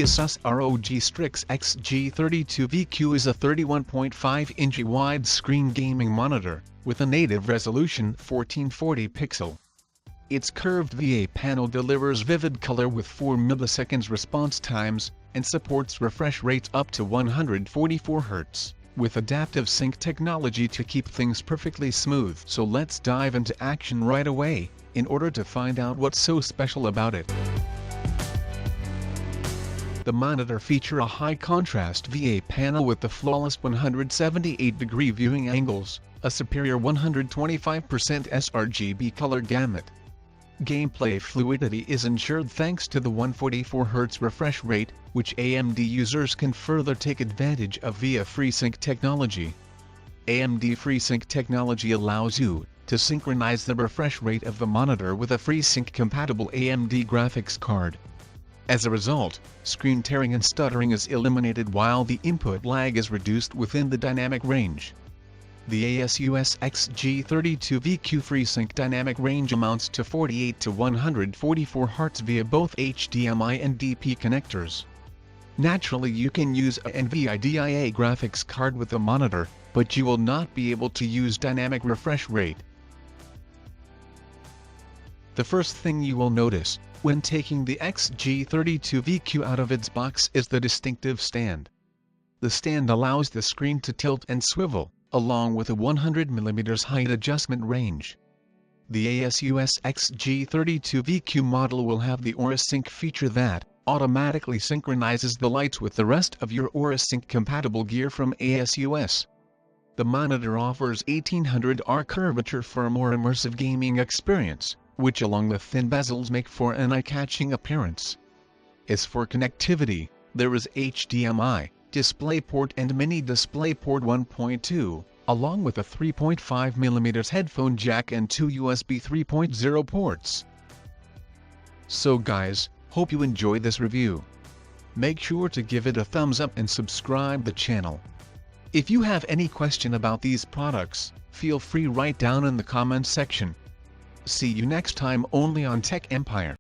Asus ROG Strix XG32VQ is a 31.5-inch widescreen gaming monitor, with a native resolution 1440 pixel. Its curved VA panel delivers vivid color with 4 milliseconds response times, and supports refresh rates up to 144 Hz, with adaptive sync technology to keep things perfectly smooth. So let's dive into action right away, in order to find out what's so special about it. The monitor features a high-contrast VA panel with the flawless 178-degree viewing angles, a superior 125% sRGB color gamut. Gameplay fluidity is ensured thanks to the 144 Hz refresh rate, which AMD users can further take advantage of via FreeSync technology. AMD FreeSync technology allows you to synchronize the refresh rate of the monitor with a FreeSync-compatible AMD graphics card. As a result, screen tearing and stuttering is eliminated while the input lag is reduced within the dynamic range. The Asus XG32VQ Freesync dynamic range amounts to 48 to 144 Hz via both HDMI and DP connectors. Naturally, you can use a NVIDIA graphics card with the monitor, but you will not be able to use dynamic refresh rate. The first thing you will notice when taking the XG32VQ out of its box is the distinctive stand. The stand allows the screen to tilt and swivel, along with a 100mm height adjustment range. The Asus XG32VQ model will have the Aura Sync feature that automatically synchronizes the lights with the rest of your Aura Sync compatible gear from Asus. The monitor offers 1800R curvature for a more immersive gaming experience, which along with thin bezels make for an eye-catching appearance. As for connectivity, there is HDMI, DisplayPort and Mini DisplayPort 1.2, along with a 3.5mm headphone jack and 2 USB 3.0 ports. So guys, hope you enjoyed this review. Make sure to give it a thumbs up and subscribe the channel. If you have any question about these products, feel free write down in the comments section. See you next time only on Tech Empire.